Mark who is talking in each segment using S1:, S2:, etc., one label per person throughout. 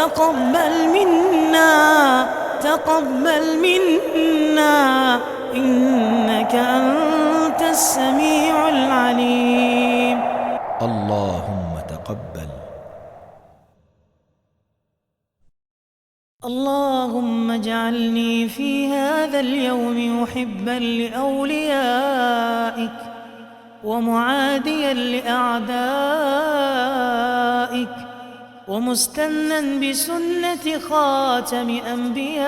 S1: تقبل منا، تقبل منا، إنك أنت السميع العليم.
S2: اللهم تقبل.
S1: اللهم اجعلني في هذا اليوم محبا لأوليائك ومعاديا لأعدائك ومستنا بسنة خاتم أنبيائك.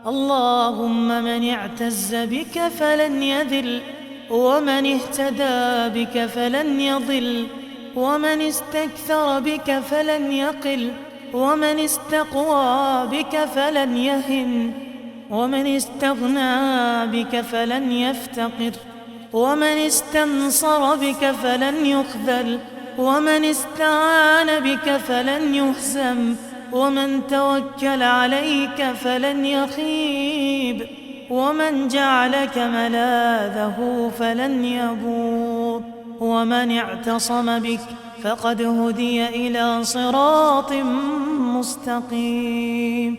S1: اللهم من اعتز بك فلن يذل، ومن اهتدى بك فلن يضل، ومن استكثر بك فلن يقل، ومن استقوى بك فلن يهن، ومن استغنى بك فلن يفتقر، ومن استنصر بك فلن يخذل، ومن استعان بك فلن يهزم، ومن توكل عليك فلن يخيب، ومن جعلك ملاذه فلن يبور، ومن اعتصم بك فقد هدي إلى صراط مستقيم.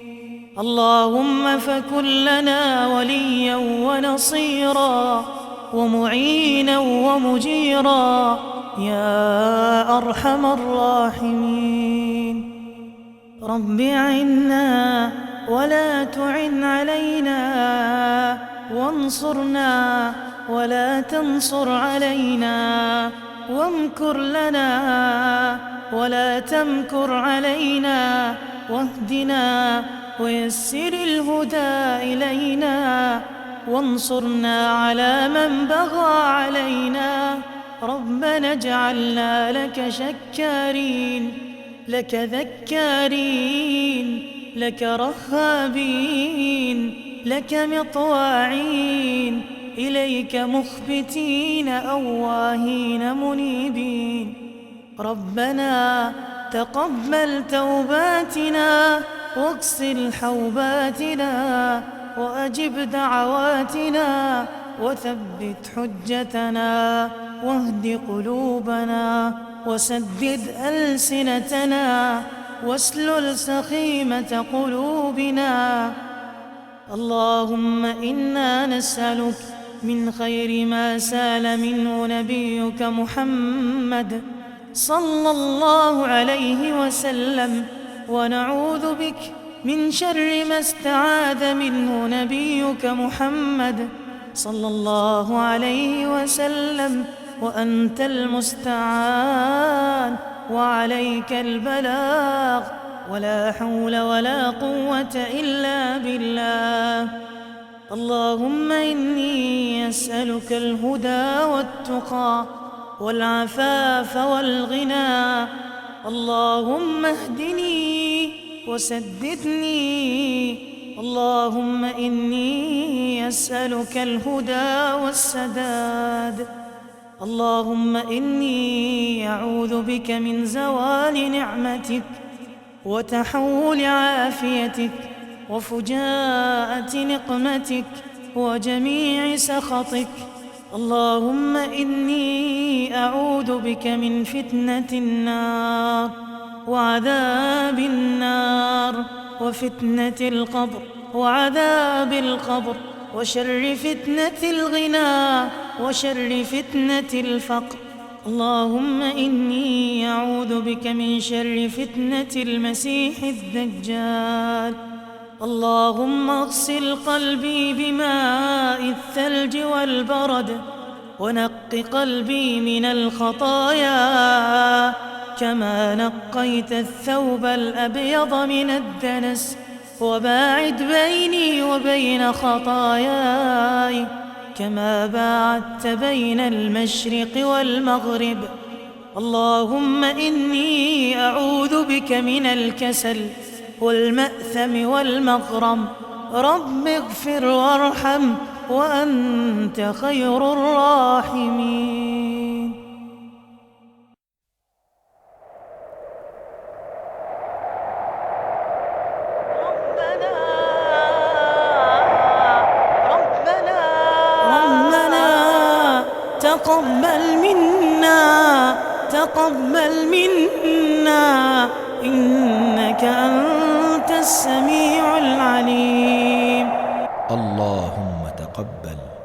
S1: اللهم فكن لنا وليا ونصيرا ومعينا ومجيرا يا أرحم الراحمين. رب أعنا ولا تعن علينا، وانصرنا ولا تنصر علينا، وامكر لنا ولا تمكر علينا، واهدنا ويسر الهدى إلينا، وانصرنا على من بغى علينا. ربنا اجعلنا لك شكارين، لك ذكارين، لك رهابين، لك مطواعين، إليك مخبتين أواهين منيبين. ربنا تقبل توباتنا واغسل حوباتنا وأجب دعواتنا وثبت حجتنا واهد قلوبنا وسدد ألسنتنا واسلل سخيمة قلوبنا. اللهم إنا نسألك من خير ما سال منه نبيك محمد صلى الله عليه وسلم، ونعوذ بك من شر ما استعاذ منه نبيك محمد صلى الله عليه وسلم، وأنت المستعان وعليك البلاغ، ولا حول ولا قوة إلا بالله. اللهم إني أسألك الهدى والتقى والعفاف والغنى. اللهم اهدني وسددني. اللهم إني أسألك الهدى والسداد. اللهم إني أعوذ بك من زوال نعمتك وتحول عافيتك وفجاءة نقمتك وجميع سخطك. اللهم إني أعوذ بك من فتنة النار وعذاب النار وفتنة القبر وعذاب القبر وشر فتنة الغنى وشر فتنة الفقر. اللهم إني أعوذ بك من شر فتنة المسيح الدجال. اللهم اغسل قلبي بماء الثلج والبرد، ونق قلبي من الخطايا كما نقيت الثوب الأبيض من الدنس، وباعد بيني وبين خطاياي كما باعدت بين المشرق والمغرب. اللهم إني أعوذ بك من الكسل والمأثم والمغرم. رب اغفر وارحم وأنت خير الراحمين. ربنا تقبل منا، وتقبل منا إنك أنت السميع العليم.
S2: اللهم تقبل.